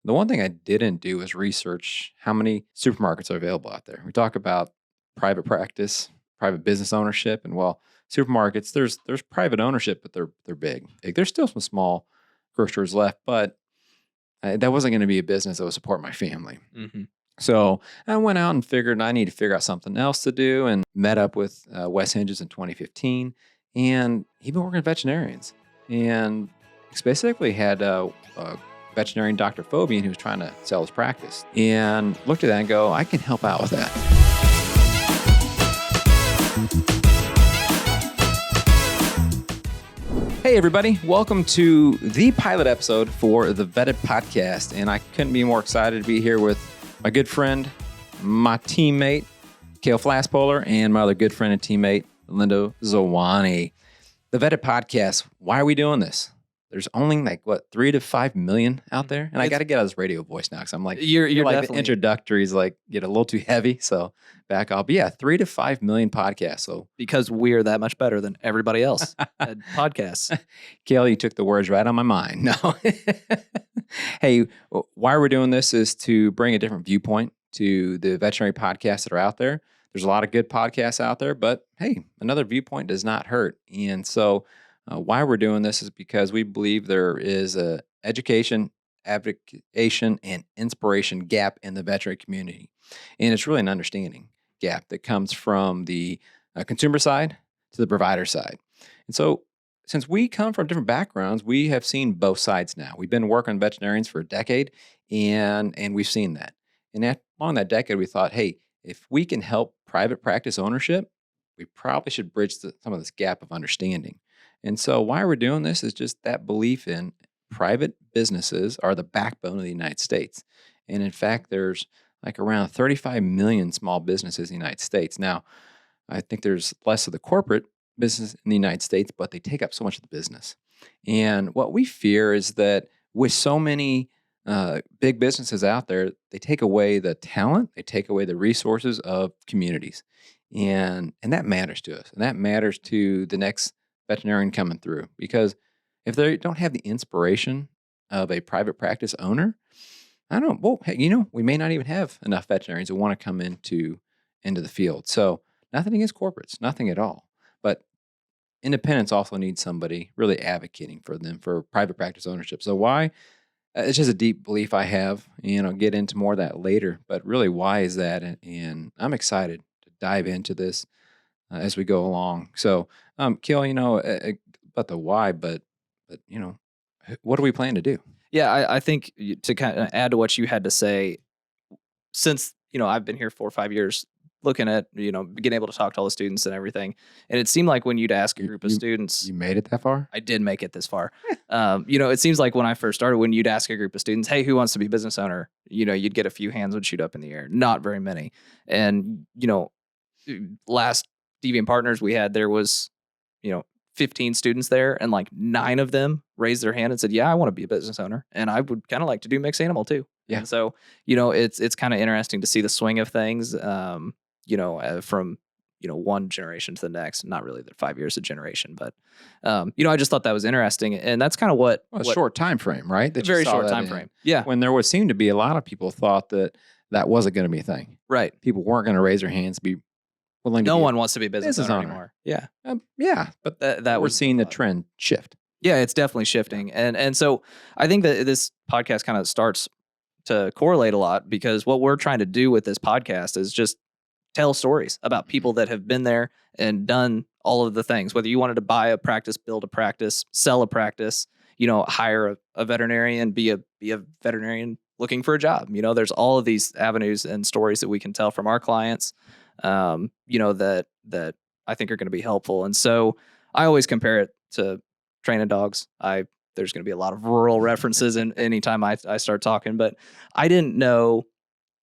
The one thing I didn't do is research how many supermarkets are available out there. We talk about private practice, private business ownership, and supermarkets, there's private ownership, but they're big. There's still some small grocery stores left, but that wasn't going to be a business that would support my family. Mm-hmm. So I went out and figured I need to figure out something else to do, and met up with Wes Hinges in 2015, and he'd been working with veterinarians, and specifically had a veterinarian, Dr. Fobian, who was trying to sell his practice, and looked at that and go, I can help out with that. Hey everybody, welcome to the pilot episode for the Vetted Podcast, and I couldn't be more excited to be here with my good friend, my teammate, Kale Flaspohler, and my other good friend and teammate, Lindo Zwane. The Vetted Podcast, why are we doing this? There's only 3 to 5 million out there, and I got to get out of this radio voice now because I'm like, you're like the introductories get a little too heavy, so back off. But yeah, 3 to 5 million podcasts. So because we're that much better than everybody else at podcasts. Kale, you took the words right on my mind. No, hey, why we're doing this is to bring a different viewpoint to the veterinary podcasts that are out there. There's a lot of good podcasts out there, but hey, another viewpoint does not hurt, and so. Why we're doing this is because we believe there is a education, advocation, and inspiration gap in the veterinary community. And it's really an understanding gap that comes from the consumer side to the provider side. And so since we come from different backgrounds, we have seen both sides now. We've been working with veterinarians for a decade, and we've seen that. And along that decade, we thought, hey, if we can help private practice ownership, we probably should bridge some of this gap of understanding. And so why we're doing this is just that belief in private businesses are the backbone of the United States. And in fact, there's around 35 million small businesses in the United States. Now, I think there's less of the corporate business in the United States, but they take up so much of the business. And what we fear is that with so many big businesses out there, they take away the talent, they take away the resources of communities. And that matters to us. And that matters to the next veterinarian coming through, because if they don't have the inspiration of a private practice owner, I don't know. Well, we may not even have enough veterinarians who want to come into the field. So nothing against corporates, nothing at all. But independents also need somebody really advocating for them for private practice ownership. So why? It's just a deep belief I have, and I'll get into more of that later. But really, why is that? And I'm excited to dive into this as we go along. So, Kale, about the why, but what do we plan to do? Yeah, I think to kind of add to what you had to say, since, I've been here 4 or 5 years looking at, being able to talk to all the students and everything. And it seemed like when you'd ask a group of students. You made it that far? I did make it this far. It seems like when I first started, when you'd ask a group of students, hey, who wants to be a business owner? You'd get a few hands would shoot up in the air. Not very many. And, last Deviant Partners we had, there was, 15 students there, and 9 of them raised their hand and said, yeah, I want to be a business owner, and I would kind of like to do mixed animal too. Yeah. And so, it's kind of interesting to see the swing of things, from, one generation to the next. Not really the 5 years a generation, but, I just thought that was interesting. And that's kind of what a short time frame, right? A very short time frame. Yeah. When there would seem to be a lot of people thought that wasn't going to be a thing. Right. People weren't going to raise their hands, be willing to no one wants to be a business owner anymore. Yeah. But that we're seeing the trend shift. Yeah, it's definitely shifting. And so I think that this podcast kind of starts to correlate a lot, because what we're trying to do with this podcast is just tell stories about people that have been there and done all of the things, whether you wanted to buy a practice, build a practice, sell a practice, hire a veterinarian, be a veterinarian looking for a job. There's all of these avenues and stories that we can tell from our clients, that I think are going to be helpful. And so I always compare it to training dogs. There's going to be a lot of rural references in anytime I start talking, but I didn't know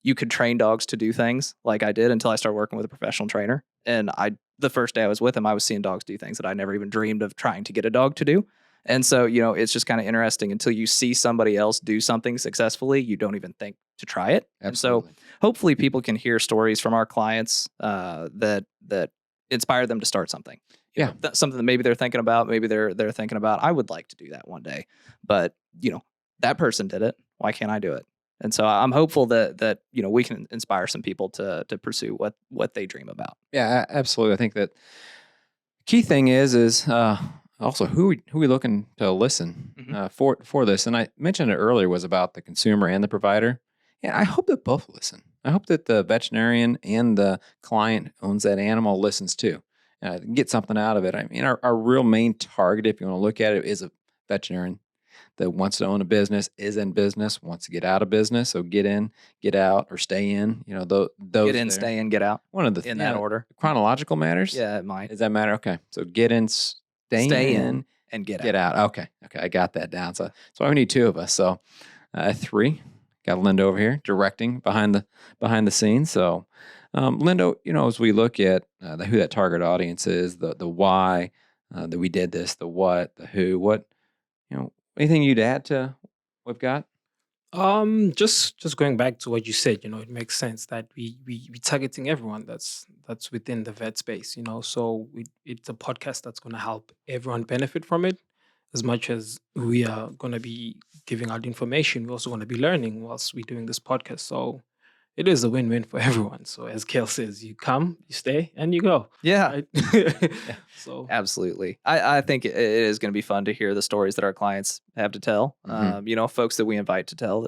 you could train dogs to do things like I did until I started working with a professional trainer. And the first day I was with him, I was seeing dogs do things that I never even dreamed of trying to get a dog to do. And so, it's just kind of interesting until you see somebody else do something successfully, you don't even think to try it. Absolutely. And so hopefully people can hear stories from our clients that inspire them to start something. Yeah. Something that maybe they're thinking about, maybe they're thinking about, I would like to do that one day. But, that person did it. Why can't I do it? And so I'm hopeful that we can inspire some people to pursue what they dream about. Yeah, absolutely. I think that key thing is also who we looking to listen for this. And I mentioned it earlier was about the consumer and the provider. Yeah, I hope that both listen. I hope that the veterinarian and the client owns that animal listens too. Get something out of it. I mean, our real main target, if you want to look at it, is a veterinarian that wants to own a business, is in business, wants to get out of business. So get in, get out, or stay in. Those Get in, stay in, get out. One of the in that order. Chronological matters. Yeah, it might. Does that matter? Okay. So get in, stay in, and get out. Okay. I got that down. So we need two of us. So 3. Got Lindo over here directing behind the scenes. So Lindo, as we look at who that target audience is, the why that we did this, the what, the who, what, anything you'd add to what we've got? Just going back to what you said, it makes sense that we targeting everyone that's within the vet space, so it's a podcast that's going to help everyone benefit from it. As much as we are going to be giving out information, we're also going to be learning whilst we're doing this podcast. So it is a win-win for everyone. So as Kale says, you come, you stay, and you go. Yeah. Right? So absolutely. I think it is going to be fun to hear the stories that our clients have to tell. Folks that we invite to tell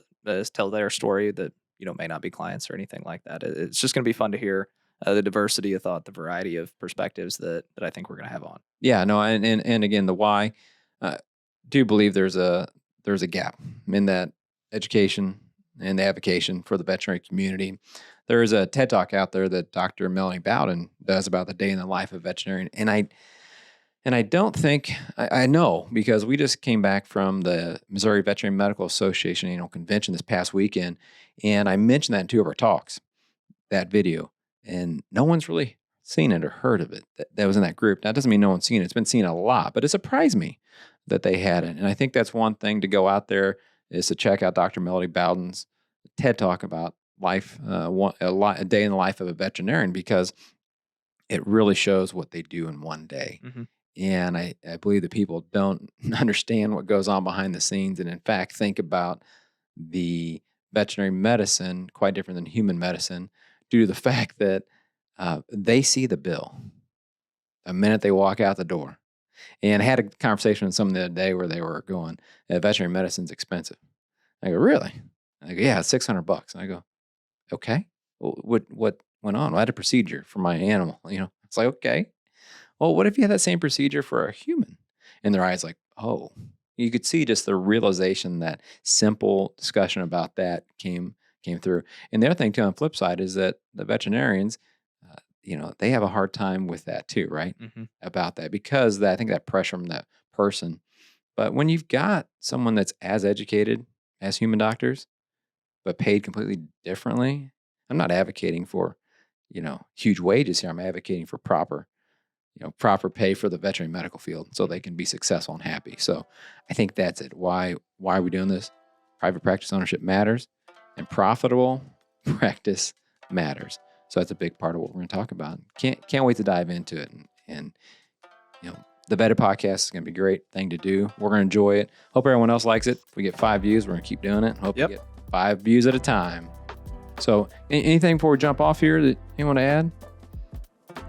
their story that may not be clients or anything like that. It's just going to be fun to hear the diversity of thought, the variety of perspectives that I think we're going to have on. Yeah, no, and again, the why. Do believe there's a gap in that education and the advocacy for the veterinary community. There's a TED Talk out there that Dr. Melanie Bowden does about the day in the life of a veterinarian, and I don't think I know, because we just came back from the Missouri Veterinary Medical Association annual convention this past weekend, and I mentioned that in 2 of our talks, that video, and no one's really seen it or heard of it that was in that group. Now, it doesn't mean no one's seen it. It's been seen a lot, but it surprised me that they hadn't. And I think that's one thing to go out there is to check out Dr. Melody Bowden's TED Talk about life, a day in the life of a veterinarian, because it really shows what they do in one day. Mm-hmm. And I believe that people don't understand what goes on behind the scenes, and in fact think about the veterinary medicine quite different than human medicine, due to the fact that they see the bill the minute they walk out the door. And I had a conversation with someone the other day where they were going, veterinary medicine's expensive. I go, really? I go, yeah, it's $600. And I go, okay. Well, what went on? Well, I had a procedure for my animal. It's like, okay. Well, what if you had that same procedure for a human? And their eyes like, oh. You could see just the realization that simple discussion about that came through. And the other thing too, on the flip side, is that the veterinarians, they have a hard time with that too, right? Mm-hmm. About that, because I think that pressure from that person. But when you've got someone that's as educated as human doctors, but paid completely differently, I'm not advocating for, huge wages here. I'm advocating for proper pay for the veterinary medical field so they can be successful and happy. So I think that's it. Why are we doing this? Private practice ownership matters, and profitable practice matters. So that's a big part of what we're going to talk about. Can't wait to dive into it. And the Vetted Podcast is going to be a great thing to do. We're going to enjoy it. Hope everyone else likes it. If we get 5 views, we're going to keep doing it. Hope we get 5 views at a time. So anything before we jump off here that you want to add?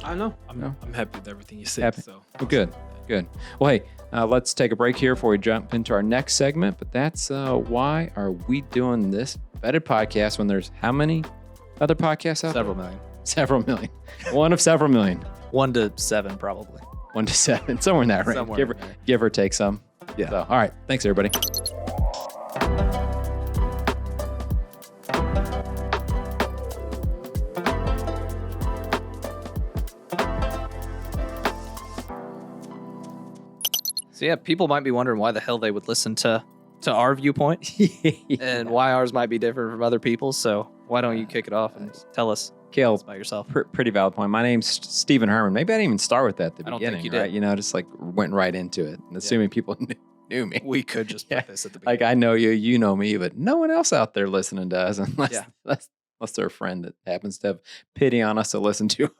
I know. I'm happy with everything you said. Happy. So well, good. Well, hey, let's take a break here before we jump into our next segment. But that's why are we doing this Vetted Podcast when there's how many other podcasts out Several there? million. Several million. One of several million. 1 to 7, probably. 1 to 7, somewhere in that range. Give or take some. Yeah. So, all right. Thanks, everybody. So yeah, people might be wondering why the hell they would listen to our viewpoint and why ours might be different from other people's. So why don't you kick it off and tell us Kale, about yourself? Pretty valid point. My name's Stephen Hermann. Maybe I didn't even start with that at the I don't beginning, think you right? did. Just like went right into it, and assuming people knew me. We could just put this at the beginning. Like I know you, you know me, but no one else out there listening does, unless they're a friend that happens to have pity on us to listen to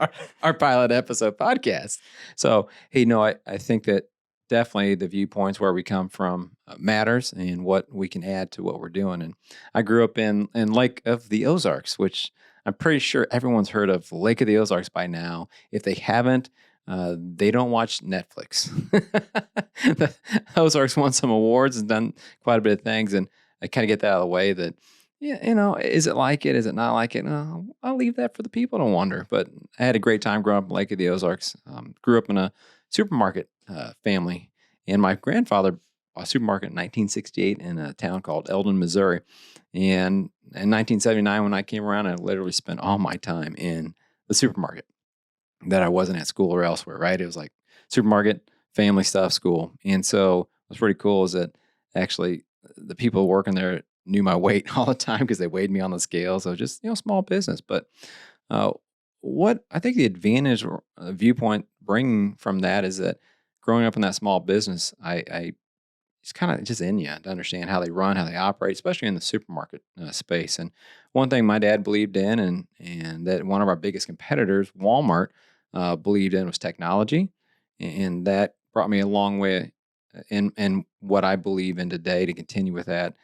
our pilot episode podcast. So, hey, I think that definitely the viewpoints where we come from matters and what we can add to what we're doing. And I grew up in Lake of the Ozarks, which I'm pretty sure everyone's heard of Lake of the Ozarks by now. If they haven't, they don't watch Netflix. The Ozarks won some awards and done quite a bit of things, and I kind of get that out of the way. That is it like it? Is it not like it? I'll leave that for the people to wonder. But I had a great time growing up in Lake of the Ozarks. Grew up in a supermarket family, and my grandfather bought a supermarket in 1968 in a town called Eldon, Missouri. And in 1979, when I came around, I literally spent all my time in the supermarket. That I wasn't at school or elsewhere, right? It was like supermarket, family stuff, school. And so what's pretty cool is that actually the people working there knew my weight all the time because they weighed me on the scale. So just, small business. But what I think the advantage or viewpoint bringing from that is that growing up in that small business, I it's kind of just in you to understand how they run, how they operate, especially in the supermarket space. And one thing my dad believed in, and that one of our biggest competitors, Walmart, believed in was technology, and that brought me a long way in what I believe in today to continue with that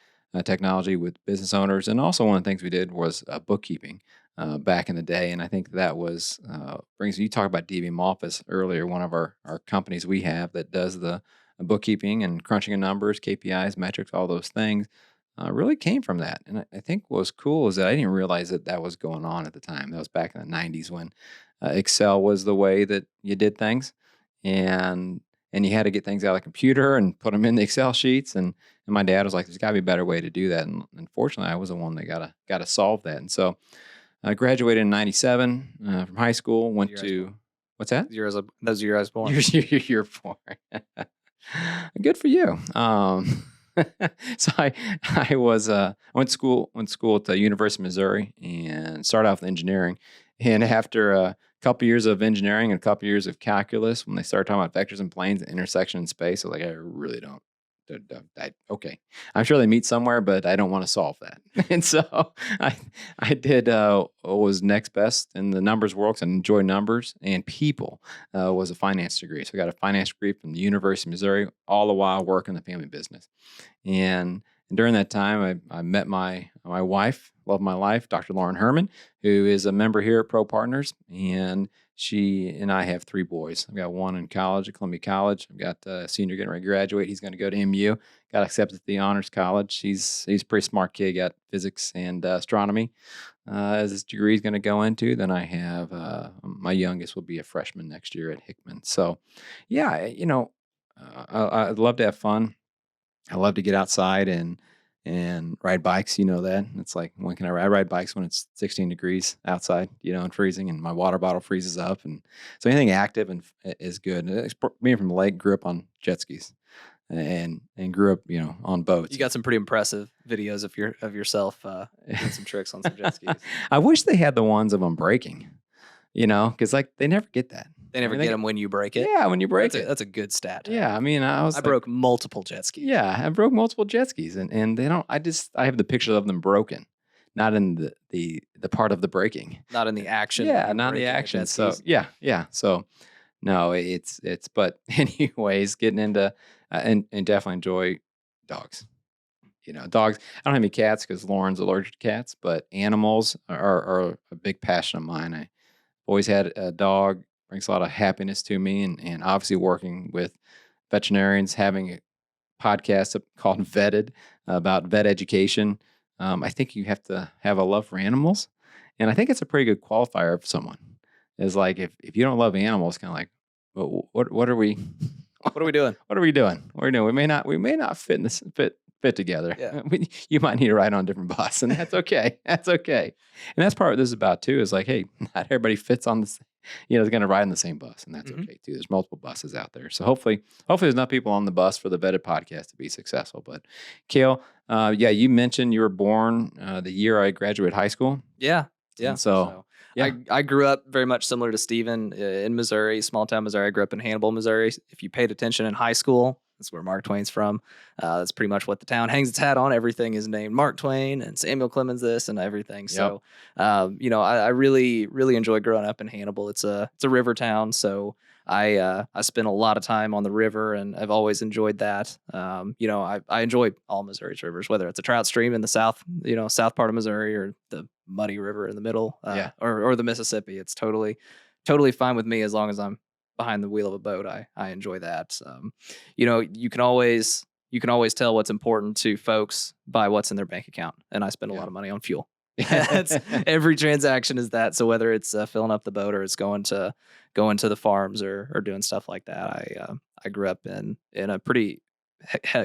technology with business owners. And also one of the things we did was bookkeeping back in the day, and I think that was brings you talk about DBM Office earlier. One of our companies we have that does the bookkeeping and crunching of numbers, KPIs, metrics, all those things, really came from that. And I think what was cool is that I didn't realize that was going on at the time. That was back in the 90s when Excel was the way that you did things. And you had to get things out of the computer and put them in the Excel sheets. And my dad was like, there's got to be a better way to do that. And unfortunately, I was the one that got to solve that. And so I graduated in 97 from high school, went to, what's that? Those year I was born. You're born. Good for you. So I went to school at the University of Missouri and started off with engineering. And after a couple years of engineering and a couple years of calculus, when they started talking about vectors and planes and intersection in space, I was like, I really don't. Okay, I'm sure they meet somewhere, but I don't want to solve that. And so I did what was next best in the numbers world, 'cause I enjoy numbers, and people was a finance degree. So I got a finance degree from the University of Missouri, all the while working the family business. And during that time, I met my wife, love of my life, Dr. Lauren Hermann, who is a member here at Pro Partners, and she and I have 3 boys. I've got one in college at Columbia College. I've got a senior getting ready to graduate. He's going to go to MU. Got accepted to the honors college. He's a pretty smart kid. Got physics and astronomy as his degree is going to go into. Then I have my youngest will be a freshman next year at Hickman. So, yeah, I'd love to have fun. I love to get outside and ride bikes. You know that. It's like, when can I ride? I ride bikes when it's 16 degrees outside, and freezing, and my water bottle freezes up. And so anything active and is good. And being from the lake, grew up on jet skis and grew up, on boats. You got some pretty impressive videos of yourself doing some tricks on some jet skis. I wish they had the ones of them breaking, because they never get that. They never get them when you break it. Yeah, when you break it. That's a good stat. Yeah, I broke multiple jet skis. Yeah, I broke multiple jet skis, and they don't. I have the pictures of them broken, not in the part of the breaking. Not in the action. Yeah, not in the action. So yeah. So no, it's. But anyways, getting into and definitely enjoy dogs. Dogs. I don't have any cats because Lauren's allergic to cats, but animals are a big passion of mine. I always had a dog. Brings a lot of happiness to me, and obviously working with veterinarians, having a podcast called Vetted about vet education. I think you have to have a love for animals, and I think it's a pretty good qualifier of someone. Is like if you don't love animals, kind of like, well, what are we? What are we doing? What are we doing? What are we doing? We may not fit in this fit together. Yeah. You might need to ride on a different bus, and that's okay. That's okay. And that's part of what this is about too. Is like, hey, not everybody fits on this. Is going to ride in the same bus, and that's okay too. There's multiple buses out there, so hopefully there's enough people on the bus for the Vetted podcast to be successful. But Kale, you mentioned you were born the year I graduated high school. Yeah. And so yeah. I grew up very much similar to Steven in Missouri, small town Missouri. I grew up in Hannibal, Missouri. If you paid attention in high school, that's where Mark Twain's from. That's pretty much what the town hangs its hat on. Everything is named Mark Twain and Samuel Clemens this and everything. Yep. So, I really, really enjoy growing up in Hannibal. It's a river town. So I spent a lot of time on the river, and I've always enjoyed that. I enjoy all Missouri's rivers, whether it's a trout stream in the south, south part of Missouri, or the muddy river in the middle, or the Mississippi. It's totally fine with me as long as I'm behind the wheel of a boat. I enjoy that. You can always tell what's important to folks by what's in their bank account, and I spend a lot of money on fuel. Every transaction is that. So whether it's filling up the boat or it's going to the farms or doing stuff like that, I grew up in a pretty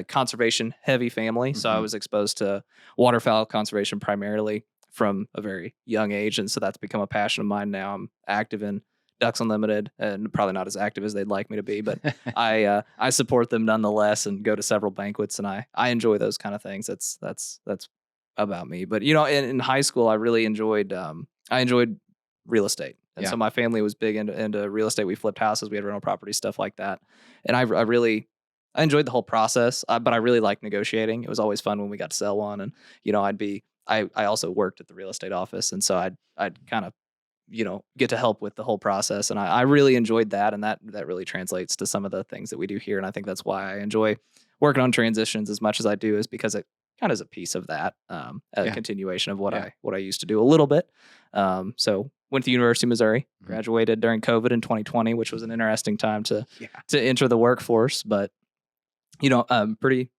conservation heavy family, so I was exposed to waterfowl conservation primarily from a very young age, and so that's become a passion of mine. Now I'm active in Ducks Unlimited, and probably not as active as they'd like me to be, but I support them nonetheless, and go to several banquets, and I enjoy those kind of things. That's about me. But in high school, I really enjoyed real estate, and so my family was big into real estate. We flipped houses, we had rental property, stuff like that, and I enjoyed the whole process. But I really liked negotiating. It was always fun when we got to sell one, and I also worked at the real estate office, and so I'd kind of get to help with the whole process, and I really enjoyed that, and that really translates to some of the things that we do here, and I think that's why I enjoy working on transitions as much as I do, is because it kind of is a piece of that, a continuation of what I used to do a little bit. So went to the University of Missouri, graduated during COVID in 2020, which was an interesting time to enter the workforce, but pretty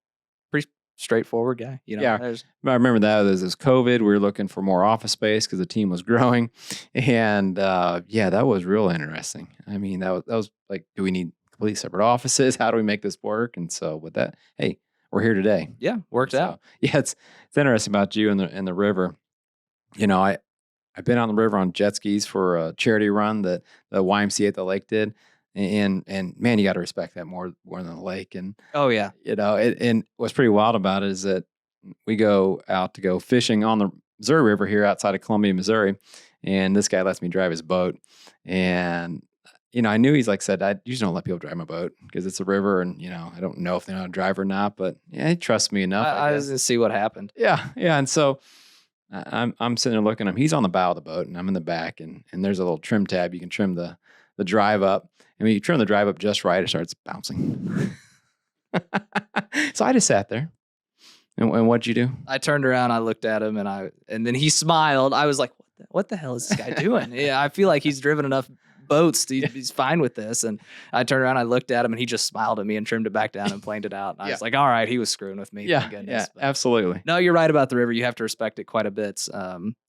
straightforward guy. I remember that was COVID. We were looking for more office space because the team was growing, and that was real interesting. I mean, that was like, do we need completely separate offices? How do we make this work? And so with that, hey, we're here today. Yeah, worked out. Yeah, it's interesting about you and the river. I've been on the river on jet skis for a charity run that the YMCA at the lake did. And man, you got to respect that more than the lake. And oh yeah, and what's pretty wild about it is that we go out to go fishing on the Missouri River here outside of Columbia, Missouri, and this guy lets me drive his boat. And I knew he's said, I usually don't let people drive my boat because it's a river, and I don't know if they know how to drive or not. But yeah, he trusts me enough. I was gonna see what happened. Yeah, and so I'm sitting there looking at him. He's on the bow of the boat, and I'm in the back, and there's a little trim tab. You can trim the drive up. And when you trim the drive up just right, it starts bouncing. So I just sat there. And what'd you do? I turned around, I looked at him, and then he smiled. I was like, what the hell is this guy doing? Yeah, I feel like he's driven enough boats. He's fine with this. And I turned around, I looked at him, and he just smiled at me and trimmed it back down and planed it out. And I was like, all right, he was screwing with me. Yeah, absolutely. No, you're right about the river. You have to respect it quite a bit.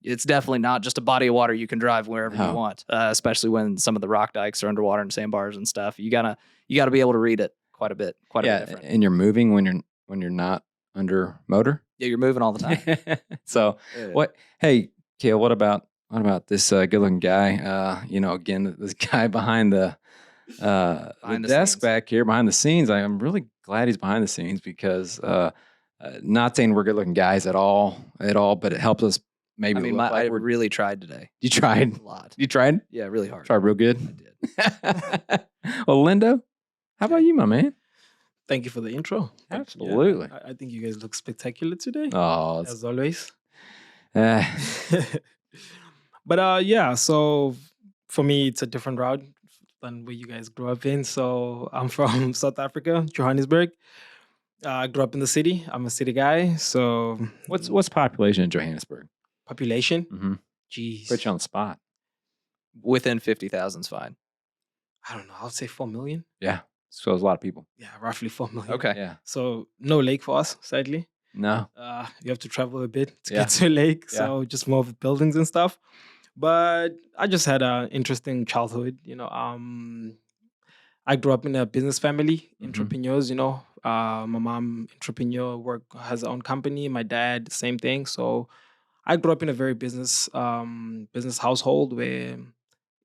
It's definitely not just a body of water you can drive wherever you want, especially when some of the rock dikes are underwater and sandbars and stuff. You gotta be able to read it quite a bit different. And you're moving when you're not under motor. Yeah, you're moving all the time. So what? Hey, Kale, what about this good-looking guy? Again, this guy behind the desk scenes. back here, behind the scenes. I'm really glad he's behind the scenes because not saying we're good-looking guys at all, but it helps us maybe. I mean, I really tried today. You tried a lot. You tried? Yeah, really hard. Tried real good. I did. Well, Lindo, how about you, my man? Thank you for the intro. Absolutely. I think you guys look spectacular today, Oh, as always. uh, But so for me, it's a different route than where you guys grew up in. So I'm from South Africa, Johannesburg. I grew up in the city. I'm a city guy. So what's population in Johannesburg? population, Mm-hmm. geez, Put you on the spot. Within 50,000 is fine. I don't know. I would say 4 million. Yeah. So there's a lot of people. Yeah, roughly 4 million. Okay. Yeah. So no lake for us, sadly. No. You have to travel a bit to Yeah. get to a lake. Yeah. So just more of buildings and stuff. But I just had an interesting childhood. I grew up in a business family, Mhm. entrepreneurs. My mom entrepreneur, has her own company. My dad, same thing. So I grew up in a very business household where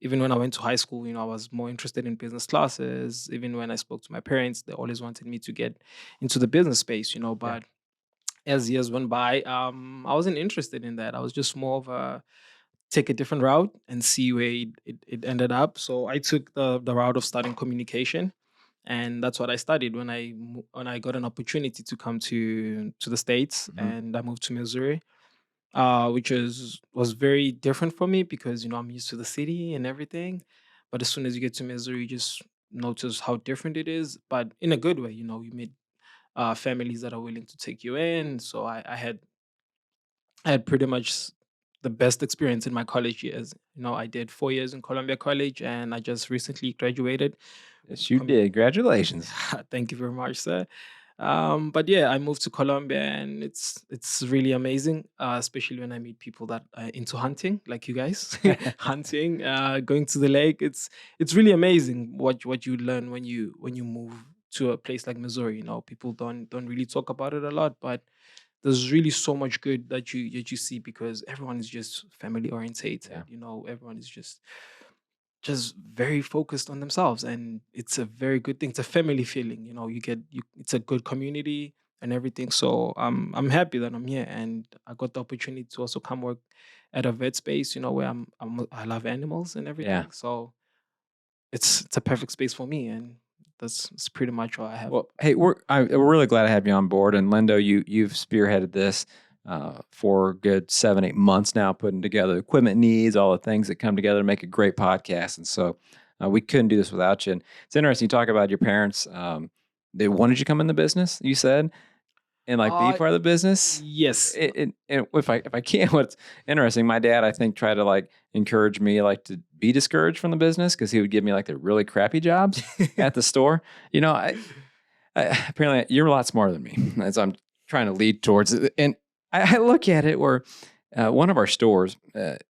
even when I went to high school, I was more interested in business classes. Even when I spoke to my parents, they always wanted me to get into the business space. But as years went by, I wasn't interested in that. I was just more of a take a different route and see where it ended up. So I took the route of studying communication, and that's what I studied when I got an opportunity to come to the States, Mhm. and I moved to Missouri, which was very different for me because I'm used to the city and everything. But as soon as you get to Missouri, you just notice how different it is, but in a good way. You know, you meet families that are willing to take you in. So I had pretty much the best experience in my college years. You know, I did 4 years in Columbia College, and I just recently graduated. Yes, you did. Congratulations. Thank you very much, sir. But yeah, I moved to Colombia, and it's really amazing, especially when I meet people that are into hunting, like you guys, hunting, going to the lake. It's really amazing what you learn when you move to a place like Missouri. You know, people don't really talk about it a lot, but there's really so much good that you see because everyone is just family orientated. Yeah. You know, everyone is just very focused on themselves, and it's a very good thing. It's a family feeling. You know, it's a good community and everything. So I'm happy that I'm here, and I got the opportunity to also come work at a vet space. You know, where I love animals and Yeah. everything. So it's a perfect space for me, and that's pretty much all I have. Well, hey, we're really glad to have you on board. And Lindo, you've spearheaded this for a good 7-8 months now, putting together equipment needs, all the things that come together to make a great podcast. And so we couldn't do this without you. And it's interesting. You talk about your parents. They wanted you to come in the business, you said, and like be Uh, part of the business. yes. And if I can, what's interesting, my dad, I think, tried to like encourage me like to be discouraged from the business because he would give me like the really crappy jobs at the store. You know, apparently you're a lot smarter than me as I'm trying to lead towards it. And I look at it where one of our stores,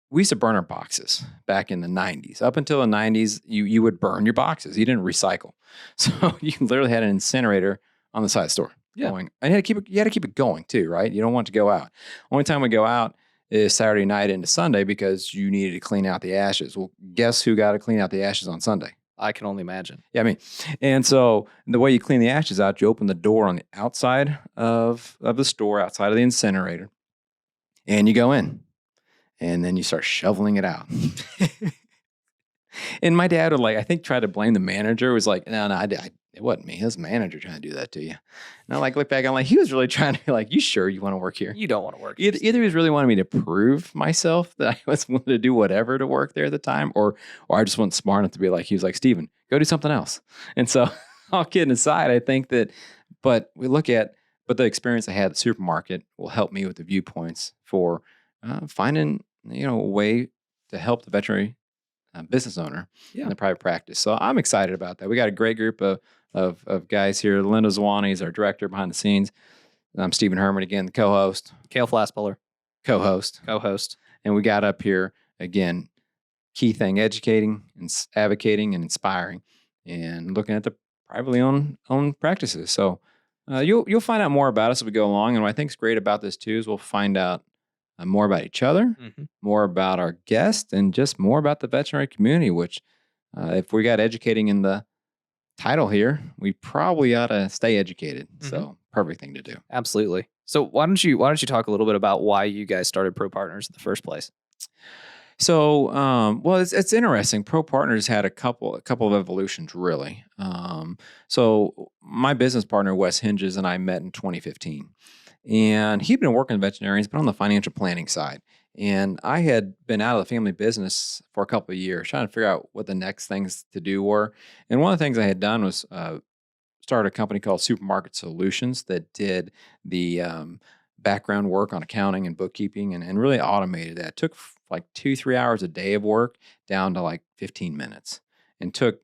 we used to burn our boxes back in the 90s. Up until the 90s, you would burn your boxes. You didn't recycle. So you literally had an incinerator on the side of the store going. And you had to keep it going too, right? You don't want it to go out. Only time we go out is Saturday night into Sunday because you needed to clean out the ashes. Well, guess who got to clean out the ashes on Sunday? I can only imagine. Yeah, I mean, and so the way you clean the ashes out, you open the door on the outside of the store, outside of the incinerator, and you go in, and then you start shoveling it out. And my dad would I think try to blame the manager. It was like, no, it wasn't me. It was the manager trying to do that to you. And I look back, I'm like, he was really trying to be like, you sure you want to work here? You don't want to work. Either he was really wanting me to prove myself that I was willing to do whatever to work there at the time, or I just wasn't smart enough to be like, he was like, Steven, go do something else. And so all kidding aside, I think that, but the experience I had at the supermarket will help me with the viewpoints for finding, a way to help the veterinary business owner in the private practice. So I'm excited about that. We got a great group of guys here. Lindo Zwane is our director behind the scenes. I'm Stephen Hermann, again, the co-host. Kale Flaspohler, Co-host. And we got up here, again, key thing, educating and advocating and inspiring and looking at the privately owned practices. So you'll find out more about us as we go along. And what I think is great about this too is we'll find out more about each other, more about our guests, and just more about the veterinary community, which if we got educating in the title here, we probably ought to stay educated. So perfect thing to do. Absolutely. So why don't you talk a little bit about why you guys started Pro Partners in the first place? So, well, it's interesting. Pro Partners had a couple of evolutions, really. So my business partner, Wes Hinges, and I met in 2015. And he'd been working with veterinarians, but on the financial planning side. And I had been out of the family business for a couple of years, trying to figure out what the next things to do were. And one of the things I had done was start a company called Supermarket Solutions that did the background work on accounting and bookkeeping and really automated that. It took like 2-3 hours a day of work down to like 15 minutes and took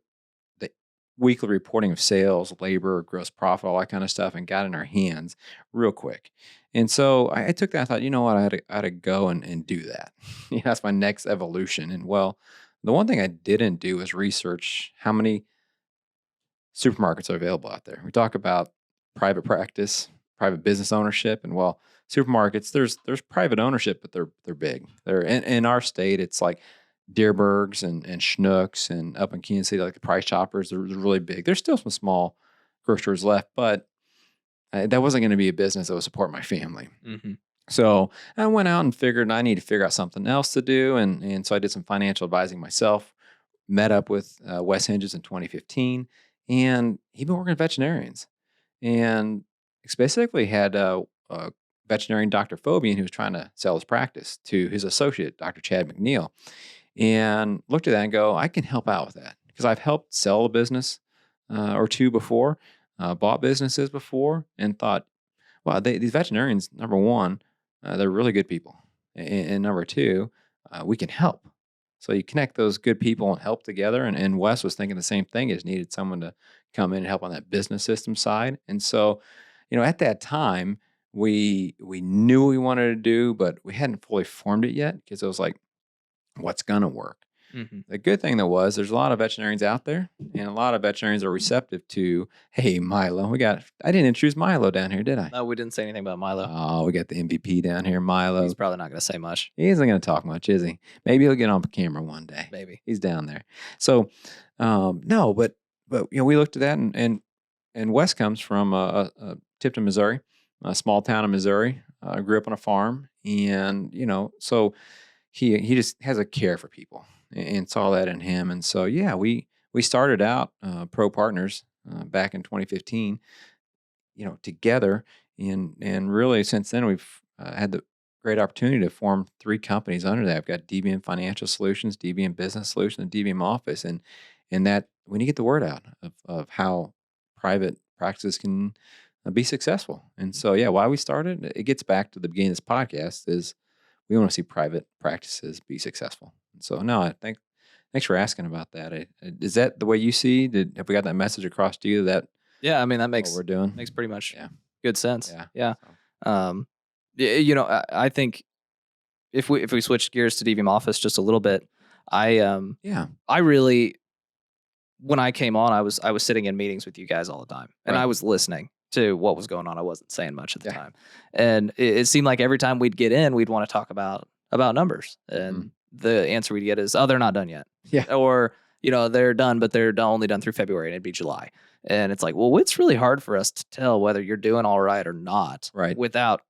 the weekly reporting of sales, labor, gross profit, all that kind of stuff, and got in our hands real quick. And so I took that. I thought, you know what, I had to go and do that. That's my next evolution. And well, the one thing I didn't do was research how many supermarkets are available out there. We talk about private practice, private business ownership, and well, supermarkets, there's private ownership, but they're big. They're in our state, it's like Deerbergs and Schnucks, and up in Kansas City, like the Price Choppers, they're really big. There's still some small grocers left, but that wasn't going to be a business that would support my family. So I went out and figured I need to figure out something else to do, and so I did some financial advising myself. Met up with Wes Hinges in 2015, and he'd been working with veterinarians, and specifically had a veterinarian, Dr. Fobian, who was trying to sell his practice to his associate, Dr. Chad McNeil, and looked at that and go, I can help out with that because I've helped sell a business or two before, bought businesses before, and thought, wow, these veterinarians, number one, they're really good people. And number two, we can help. So you connect those good people and help together. And Wes was thinking the same thing. He just needed someone to come in and help on that business system side. And so, at that time, we knew what we wanted to do, but we hadn't fully formed it yet because it was like, what's going to work? Mm-hmm. The good thing though was there's a lot of veterinarians out there, and a lot of veterinarians are receptive to, hey, Milo. I didn't introduce Milo down here, did I? No, we didn't say anything about Milo. Oh, we got the MVP down here, Milo. He's probably not going to say much. He isn't going to talk much, is he? Maybe he'll get on camera one day. Maybe he's down there. So, no, but we looked at that, and Wes comes from Tipton, Missouri, a small town in Missouri. Grew up on a farm, and so he just has a care for people, and saw that in him. And so we started out Pro Partners back in 2015, together, and really since then we've had the great opportunity to form 3 companies under that. I've got DBM Financial Solutions, DBM Business Solutions, and DBM Office, and that when you get the word out of how private practices can be successful. And so why we started, it gets back to the beginning of this podcast, is we want to see private practices be successful. And so no, thanks for asking about that. Is that the way you see? Have we got that message across to you that? Yeah, I mean that makes what we're doing makes pretty much good sense. Yeah. I think if we switch gears to DVM Office just a little bit, I really, when I came on, I was sitting in meetings with you guys all the time, and I was listening to what was going on. I wasn't saying much at the time, and it seemed like every time we'd get in, we'd want to talk about numbers, and the answer we'd get is, "Oh, they're not done yet," or they're done, but they're only done through February, and it'd be July. And it's like, well, it's really hard for us to tell whether you're doing all right or not, without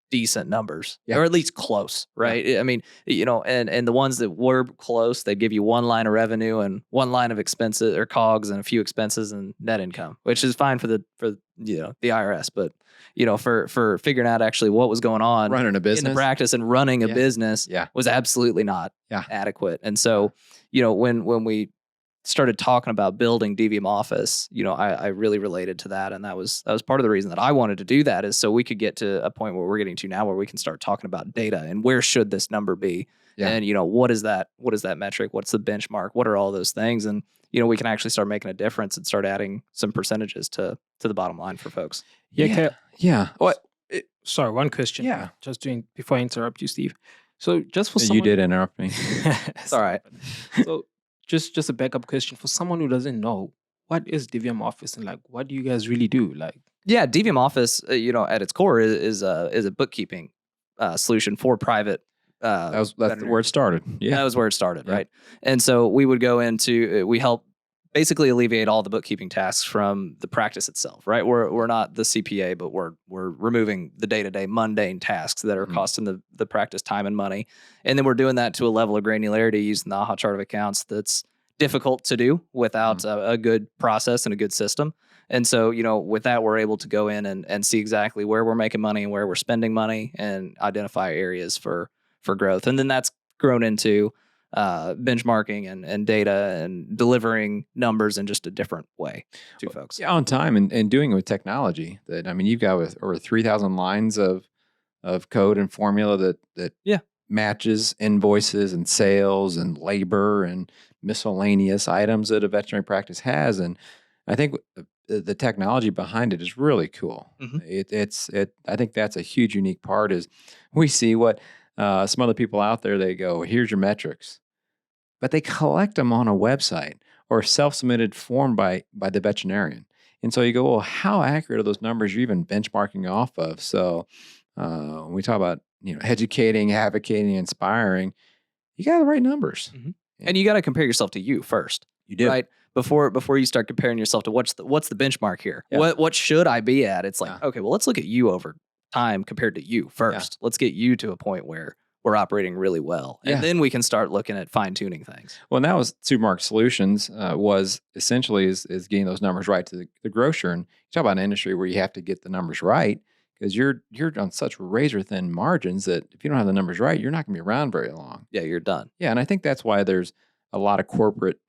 decent numbers, or at least close, right? I mean, and the ones that were close, they'd give you one line of revenue and one line of expenses or COGS and a few expenses and net income, which is fine for the IRS, but for figuring out actually what was going on running a business in the practice and running a business was absolutely not adequate. And so, when we started talking about building DVM Office, I really related to that, and that was part of the reason that I wanted to do that, is so we could get to a point where we're getting to now, where we can start talking about data and where should this number be, and what is that metric, what's the benchmark, what are all those things, and we can actually start making a difference and start adding some percentages to the bottom line for folks. What? Sorry, one question. Just before I interrupt you, Steve. So just for someone, you did interrupt me. It's all right. So just a backup question for someone who doesn't know, what is DVM Office, and what do you guys really do? DVM Office, at its core is a bookkeeping solution for private. That's where it started. Yeah, that was where it started, right? And so we would go into, we help basically alleviate all the bookkeeping tasks from the practice itself, right? We're not the CPA, but we're removing the day-to-day mundane tasks that are costing the practice time and money. And then we're doing that to a level of granularity using the AHA chart of accounts that's difficult to do without a good process and a good system. And so, with that, we're able to go in and see exactly where we're making money and where we're spending money, and identify areas for growth. And then that's grown into benchmarking and data and delivering numbers in just a different way to folks. Yeah, on time and doing it with technology. You've got over 3,000 lines of code and formula that matches invoices and sales and labor and miscellaneous items that a veterinary practice has. And I think the technology behind it is really cool. I think that's a huge unique part, is we see what some other people out there, they go, here's your metrics, but they collect them on a website or a self-submitted form by the veterinarian. And so you go, well, how accurate are those numbers you're even benchmarking off of? So when we talk about educating, advocating, inspiring, you got the right numbers. And you got to compare yourself to you first. You do, right? Before you start comparing yourself to what's the benchmark here? What should I be at? It's like, okay, well, let's look at you over time compared to you first. Let's get you to a point where we're operating really well, and then we can start looking at fine tuning things. Well, and that was Supermarket Solutions was essentially is getting those numbers right to the grocer. And you talk about an industry where you have to get the numbers right, because you're on such razor thin margins that if you don't have the numbers right, you're not going to be around very long. Yeah, you're done. Yeah, and I think that's why there's a lot of corporate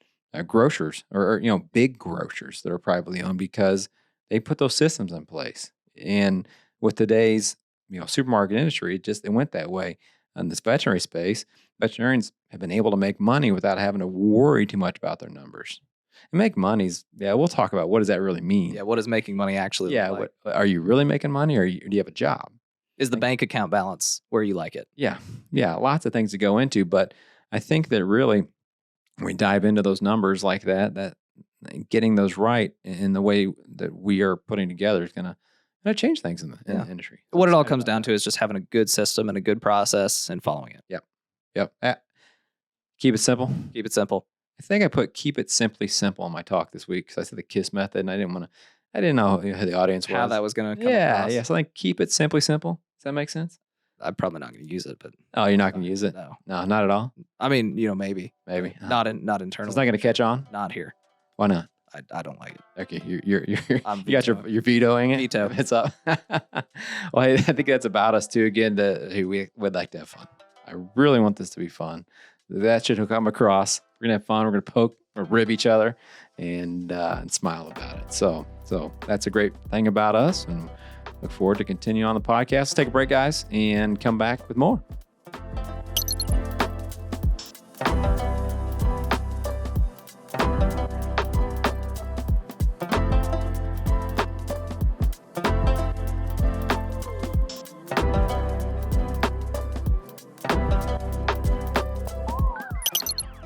grocers or big grocers that are privately owned because they put those systems in place. And with today's supermarket industry, it went that way. In this veterinary space, veterinarians have been able to make money without having to worry too much about their numbers. And make money's, we'll talk about what does that really mean. Yeah, what does making money actually look like? What, are you really making money, or do you have a job? Is the bank account balance where you like it? Yeah, lots of things to go into, but I think that really when we dive into those numbers like that getting those right in the way that we are putting together is going to change things in the industry. So what it all comes down to is just having a good system and a good process and following it. Yep. Keep it simple. Keep it simple. I think I put keep it simply simple in my talk this week because I said the KISS method, and I didn't know who the audience was. How that was going to come across. Yeah. So I think keep it simply simple. Does that make sense? I'm probably not going to use it, but oh, you're not going to use it? No, not at all. I mean, maybe. Not internally. It's not going to catch on. Not here. Why not? I don't like it. Okay, you're I'm you got your vetoing it. Veto. It's up. Well, I think that's about us too. Again, we would like to have fun. I really want this to be fun. That should come across. We're gonna have fun. We're gonna poke or rib each other and smile about it. So that's a great thing about us, and look forward to continue on the podcast. Let's take a break, guys, and come back with more.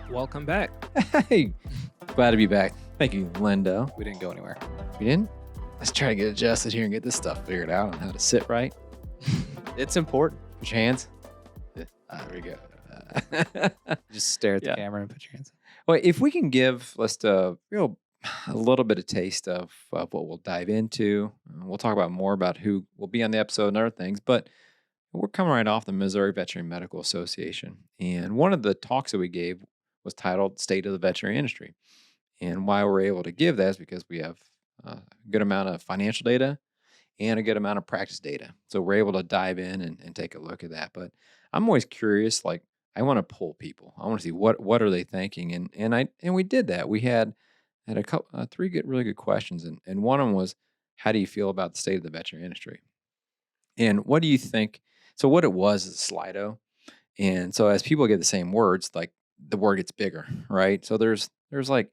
Welcome back. Hey, glad to be back. Thank you, Lindo. We didn't go anywhere. We didn't? Let's try to get adjusted here and get this stuff figured out on how to sit right. It's important. Put your hands. There we go. Just stare at the camera and put your hands up. Well, if we can give just a little bit of taste of what we'll dive into. We'll talk about more about who will be on the episode and other things, but we're coming right off the Missouri Veterinary Medical Association. And one of the talks that we gave was titled State of the Veterinary Industry. And why we're able to give that is because we have a good amount of financial data and a good amount of practice data. So we're able to dive in and take a look at that. But I'm always curious, like I want to pull people. I want to see what are they thinking. And we did that. We had a couple three really good questions. And one of them was, how do you feel about the state of the veterinary industry? And what do you think? So what it was is Slido. And so as people get the same words, like the word gets bigger, right? So there's like,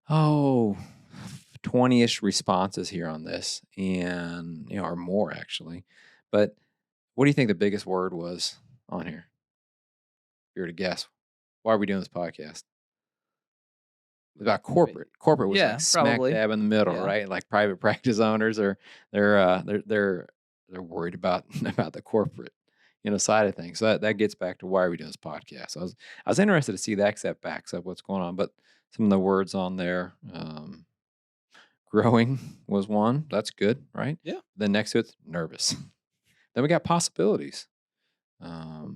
20-ish responses here on this, and or more actually. But what do you think the biggest word was on here? If you were to guess, why are we doing this podcast? About corporate. Corporate was like smack probably. dab in the middle, right? Like private practice owners are they're worried about the corporate side of things. So that gets back to why are we doing this podcast. So I was interested to see that, because that backs up what's going on. But some of the words on there, growing was one. That's good, right? Yeah. Then next to it's nervous. Then we got possibilities. I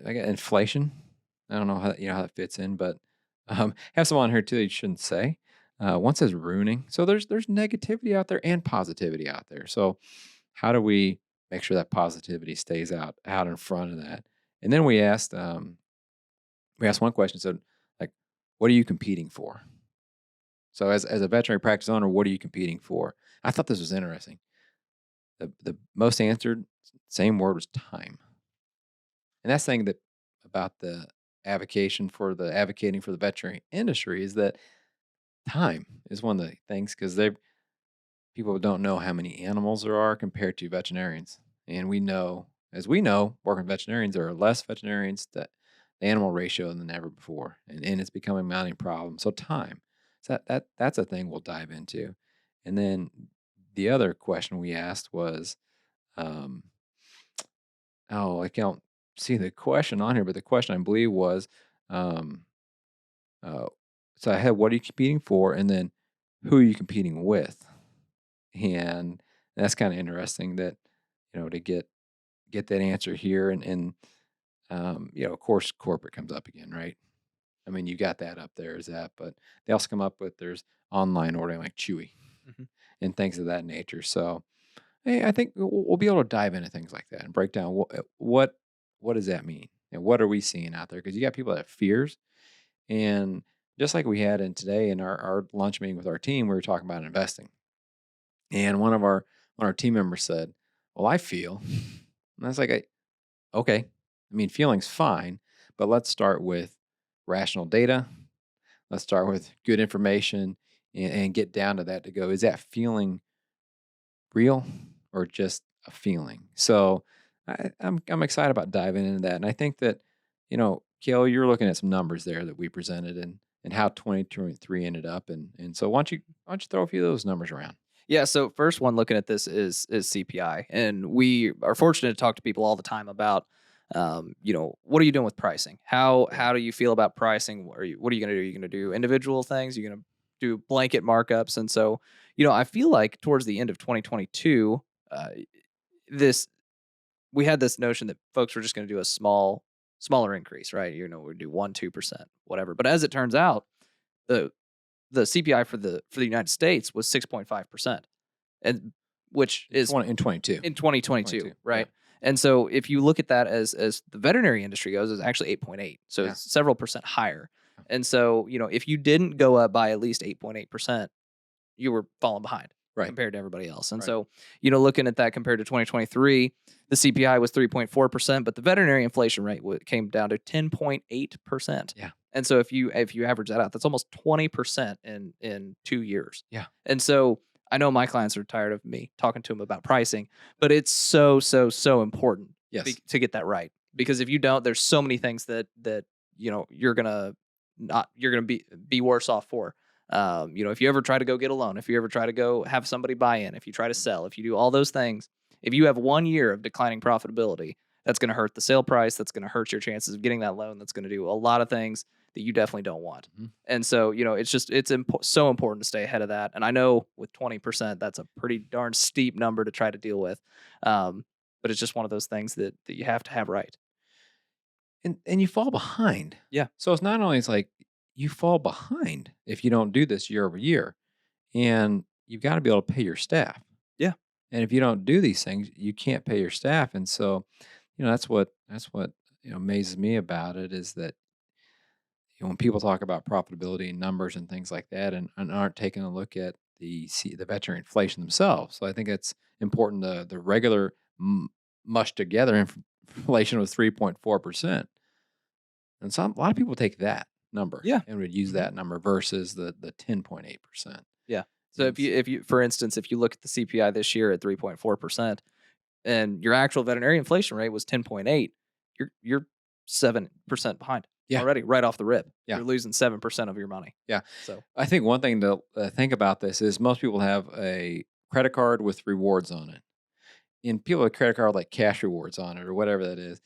got inflation. I don't know how how that fits in, but have some on here too that you shouldn't say. One says ruining. So there's negativity out there and positivity out there. So how do we make sure that positivity stays out in front of that? And then we asked one question. So like, what are you competing for? So as a veterinary practice owner, what are you competing for? I thought this was interesting. The most answered same word was time. And that's saying that about the advocating for the veterinary industry is that time is one of the things, because people don't know how many animals there are compared to veterinarians. And as we know, working with veterinarians, there are less veterinarians that the animal ratio than ever before. And it's becoming a mounting problem. So time. So that's a thing we'll dive into. And then the other question we asked was, I can't see the question on here, but the question I believe was, so I had, what are you competing for? And then who are you competing with? And that's kind of interesting that, to get that answer here. And of course, corporate comes up again, right? I mean, you got that up there as that, but they also come up with, there's online ordering like Chewy and things of that nature. So hey, I think we'll be able to dive into things like that and break down what does that mean? And what are we seeing out there? Because you got people that have fears, and just like we had in today in our lunch meeting with our team, we were talking about investing. And one of our team members said, "Well, I feel," and I was like, "Okay, I mean, feeling's fine, but let's start with rational data. Let's start with good information and get down to that to go, is that feeling real or just a feeling?" So I'm excited about diving into that, and I think that Kale, you're looking at some numbers there that we presented and how 2023 ended up, and so why don't you throw a few of those numbers around? Yeah. So first one looking at this is CPI, and we are fortunate to talk to people all the time about, what are you doing with pricing? How do you feel about pricing? What are you going to do? Are you going to do individual things? You're going to do blanket markups? And so, I feel like towards the end of 2022, this we had this notion that folks were just going to do a smaller increase, right? We do 1-2%, whatever. But as it turns out, the the CPI for the United States was 6.5%, and which is In 22. in 2022, 22, right? And so if you look at that as the veterinary industry goes, it's actually 8.8, so Yeah. it's several percent higher. And so if you didn't go up by at least 8.8%, you were falling behind Right. compared to everybody else. And Right. so looking at that compared to 2023, the CPI was 3.4%, but the veterinary inflation rate came down to 10.8%. Yeah. And so if you average that out, that's almost 20% in 2 years. Yeah. And so I know my clients are tired of me talking to them about pricing, but it's so important Yes. to get that right. Because if you don't, there's so many things that you're gonna be worse off for. If you ever try to go get a loan, if you ever try to go have somebody buy in, if you try to sell, if you do all those things, if you have 1 year of declining profitability, that's going to hurt the sale price. That's going to hurt your chances of getting that loan. That's going to do a lot of things that you definitely don't want. Mhm. And so, it's so important to stay ahead of that. And I know with 20%, that's a pretty darn steep number to try to deal with. But it's just one of those things that you have to have right. And you fall behind. Yeah. So it's not only it's like you fall behind if you don't do this year over year, and you've got to be able to pay your staff. Yeah. And if you don't do these things, you can't pay your staff. And so, that's what amazes me about it is that when people talk about profitability and numbers and things like that, and aren't taking a look at the veterinary inflation themselves. So I think it's important. The regular mushed together inflation was 3.4%. And a lot of people take that number, Yeah. and would use that number versus the 10.8%. Yeah. So if you, for instance, if you look at the CPI this year at 3.4%, and your actual veterinary inflation rate was 10.8, you're 7% behind already, right off the rip. Yeah. You're losing 7% of your money. Yeah. So I think one thing to think about this is most people have a credit card with rewards on it, and people have a credit card with like cash rewards on it or whatever that is.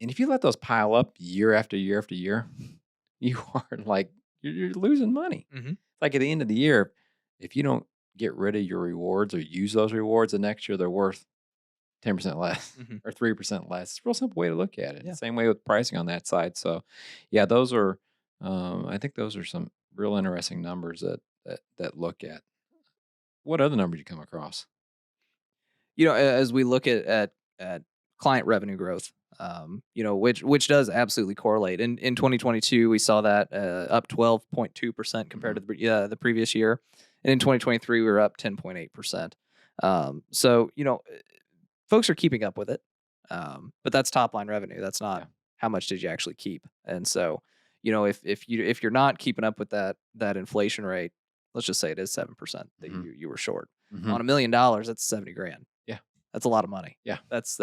And if you let those pile up year after year after year, you are like you're losing money. Mhm. Like at the end of the year, if you don't get rid of your rewards or use those rewards, the next year they're worth 10% less Mhm. or 3% less. It's a real simple way to look at it. Yeah. Same way with pricing on that side. So, yeah, those are. I think those are some real interesting numbers that look at. What other numbers you come across? As we look at client revenue growth, which does absolutely correlate. In 2022, we saw that up 12.2% compared to the previous year, and in 2023, we were up 10.8%. So folks are keeping up with it, but that's top line revenue. That's not how much did you actually keep. And so, if you're not keeping up with that inflation rate, let's just say it is 7% that you were short on $1 million. That's $70,000. Yeah. That's a lot of money. Yeah. That's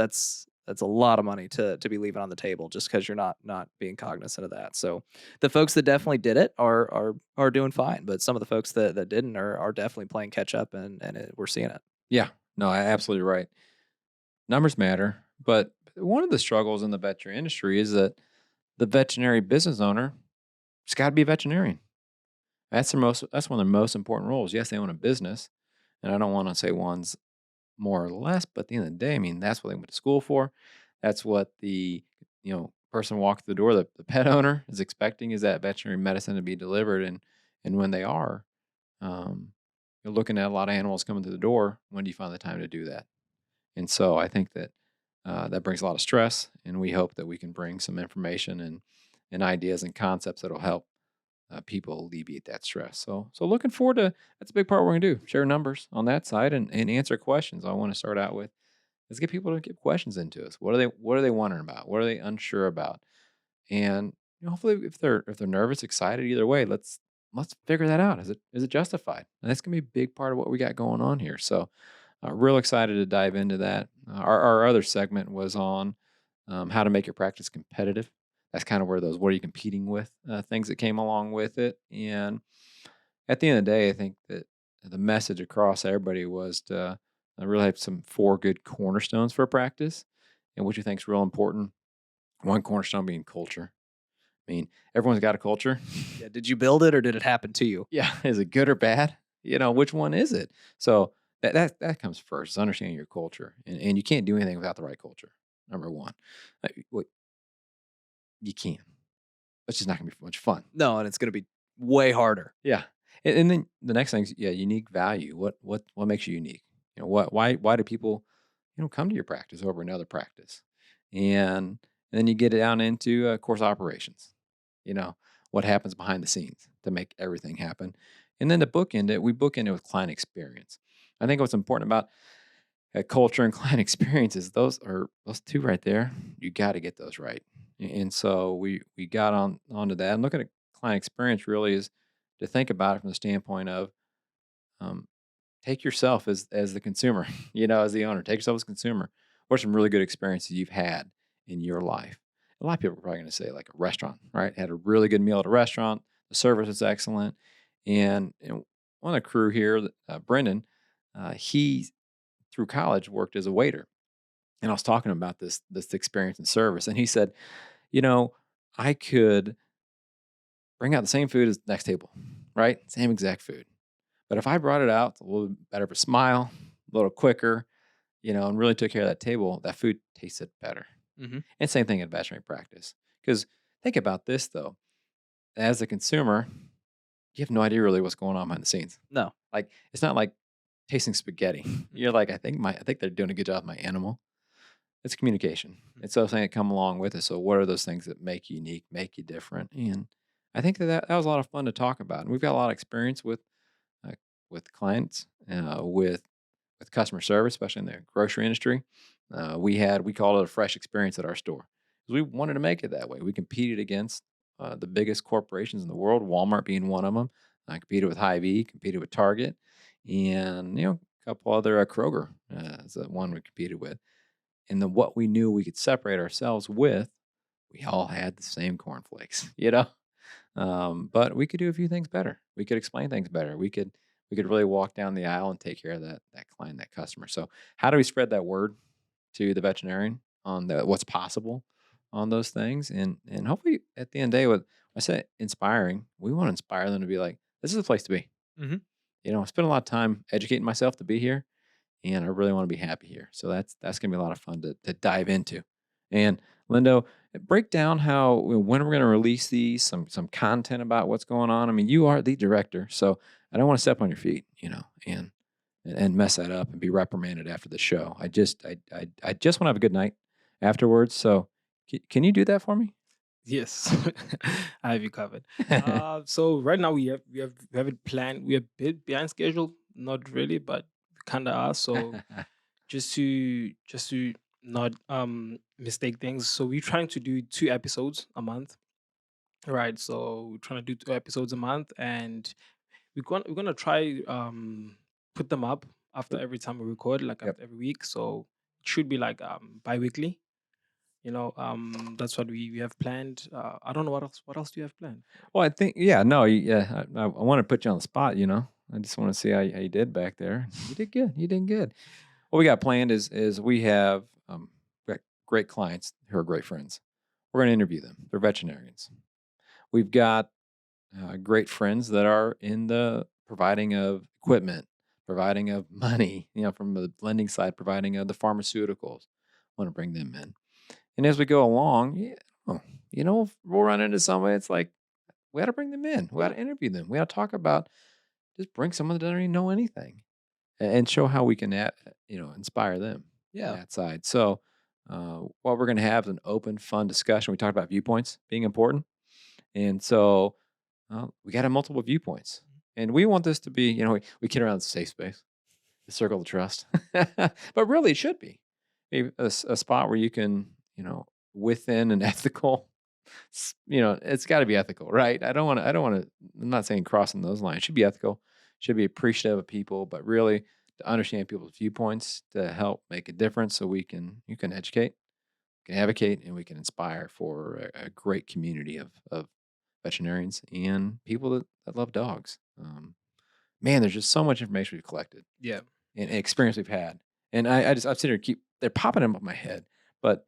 a lot of money to be leaving on the table just because you're not being cognizant of that. So the folks that definitely did it are doing fine, but some of the folks that didn't are definitely playing catch up, and we're seeing it. Yeah. No, absolutely right. Numbers matter, but one of the struggles in the veterinary industry is that the veterinary business owner has got to be a veterinarian. That's one of the most important roles. Yes, they own a business, and I don't want to say one's more or less, but at the end of the day, I mean, that's what they went to school for. That's what the person walking through the door, the pet owner is expecting, is that veterinary medicine to be delivered, and when they are, you're looking at a lot of animals coming through the door. When do you find the time to do that? And so I think that that brings a lot of stress, and we hope that we can bring some information and ideas and concepts that'll help people alleviate that stress. So looking forward to that's a big part we're gonna do. Share numbers on that side and answer questions. I want to start out with let's get people to get questions into us. What are they wondering about? What are they unsure about? And hopefully if they're nervous, excited, either way, let's figure that out. Is it justified? And that's gonna be a big part of what we got going on here. So real excited to dive into that. Our other segment was on how to make your practice competitive. That's kind of where those what are you competing with things that came along with it. And at the end of the day, I think that the message across everybody was to really have some four good cornerstones for a practice, and what you think is real important. One cornerstone being culture. I mean, everyone's got a culture. Yeah. Did you build it or did it happen to you? Yeah, is it good or bad? Which one is it? So that comes first, is understanding your culture, and you can't do anything without the right culture. Number one, what you can. It's just not gonna be much fun. No, and it's going to be way harder. Yeah, and then the next thing is unique value. What makes you unique? Why do people come to your practice over another practice? And then you get it down into course operations. You know what happens behind the scenes to make everything happen, and then to bookend it, we bookend it with client experience. I think what's important about culture and client experiences, those two right there. You got to get those right, and so we got onto that. And looking at client experience really is to think about it from the standpoint of um, take yourself as the consumer, as the owner. Take yourself as a consumer. What are some really good experiences you've had in your life? A lot of people are probably going to say like a restaurant, right? Had a really good meal at a restaurant. The service was excellent, and one of the crew here, Brendan, he through college worked as a waiter, and I was talking about this experience in service, and he said, I could bring out the same food as the next table, right? Same exact food. But if I brought it out a little better of a smile, a little quicker, and really took care of that table, that food tasted better. Mm-hmm. And same thing in veterinary practice. Because think about this though, as a consumer, you have no idea really what's going on behind the scenes. No. Like it's not like tasting spaghetti. You're like, I think they're doing a good job with my animal. It's communication. It's something that come along with it. So what are those things that make you unique, make you different? And I think that was a lot of fun to talk about. And we've got a lot of experience uh, with clients, with customer service, especially in the grocery industry. We called it a fresh experience at our store. We wanted to make it that way. We competed against the biggest corporations in the world, Walmart being one of them. I competed with Hy-Vee, competed with Target, and a couple other Kroger is the one we competed with. And then what we knew we could separate ourselves with, we all had the same cornflakes, but we could do a few things better. We could explain things better. We could really walk down the aisle and take care of that client, that customer. So how do we spread that word to the veterinarian on what's possible on those things? And hopefully at the end of the day, what I say inspiring, we want to inspire them to be like, this is the place to be. Mm-hmm. I spent a lot of time educating myself to be here, and I really want to be happy here. So that's gonna be a lot of fun to dive into. And Lindo, break down how when we're gonna release these, some content about what's going on. I mean, you are the director, so I don't want to step on your feet, and mess that up and be reprimanded after the show. I just want to have a good night afterwards. So can you do that for me? Yes, I have you covered. So right now we have it planned. We are a bit behind schedule, not really, but kind of are. So just to not mistake things. So we're trying to do 2 episodes a month, right? So we're trying to do 2 episodes a month, and we're gonna try put them up after every time we record, like Yep. after every week. So it should be like bi-weekly. That's what we have planned. I don't know what else do you have planned? Well, I think no, I want to put you on the spot. I just want to see how you did back there. You did good. You did good. What we got planned is we have got great clients who are great friends. We're going to interview them. They're veterinarians. We've got great friends that are in the providing of equipment, providing of money, from the lending side, providing of the pharmaceuticals. Want to bring them in. And as we go along, we'll run into somebody. It's like, we got to bring them in. We got to interview them. We got to talk about, just bring someone that doesn't even know anything and show how we can, inspire them. Yeah. That side. So, what we're going to have is an open, fun discussion. We talked about viewpoints being important. And so, we got to have multiple viewpoints. And we want this to be, we kid around the safe space, the circle of trust. But really, it should be a spot where you can, within an ethical, it's got to be ethical, right? I don't want to, I'm not saying crossing those lines. It should be ethical, should be appreciative of people, but really to understand people's viewpoints to help make a difference so you can educate, can advocate, and we can inspire for a great community of veterinarians and people that love dogs. Man, there's just so much information we've collected. Yeah. And experience we've had. And I'm sitting here, they're popping in my head, but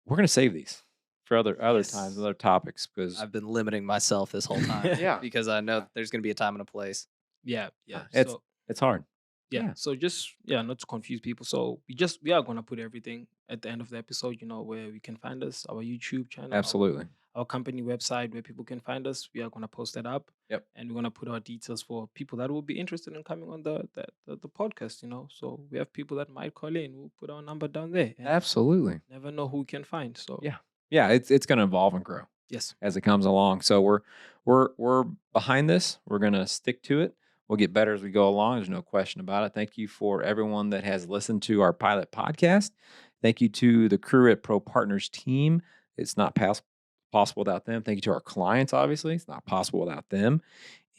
we're going to save these for other Yes. times, other topics, because I've been limiting myself this whole time. Yeah. Because I know there's going to be a time and a place. Yeah. Yeah. it's hard. Yeah. So just not to confuse people. So we are gonna put everything at the end of the episode, where we can find us, our YouTube channel, Absolutely. our company website where people can find us. We are gonna post that up. Yep. And we're gonna put our details for people that will be interested in coming on the podcast, So we have people that might call in. We'll put our number down there. And Absolutely. never know who we can find. So Yeah, it's going to evolve and grow. Yes. As it comes along. So we're behind this. We're going to stick to it. We'll get better as we go along. There's no question about it. Thank you for everyone that has listened to our pilot podcast. Thank you to the crew at Pro Partners team. It's not possible without them. Thank you to our clients, obviously. It's not possible without them.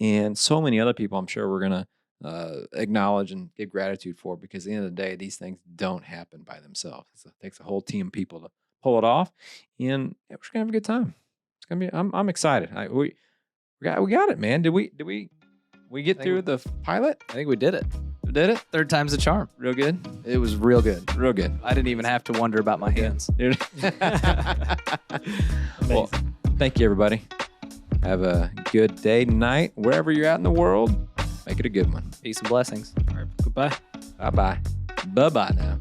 And so many other people I'm sure we're going to acknowledge and give gratitude for, because at the end of the day, these things don't happen by themselves. It takes a whole team of people to pull it off. And we're just going to have a good time. It's going to be, I'm excited. We got it, man. Did we get through the pilot? I think we did it. We did it? Third time's a charm. Real good? It was real good. Real good. I didn't even have to wonder about my hands. Well, thank you, everybody. Have a good day, night, wherever you're at in the world. Make it a good one. Peace and blessings. All right. Goodbye. Bye-bye. Bye-bye now.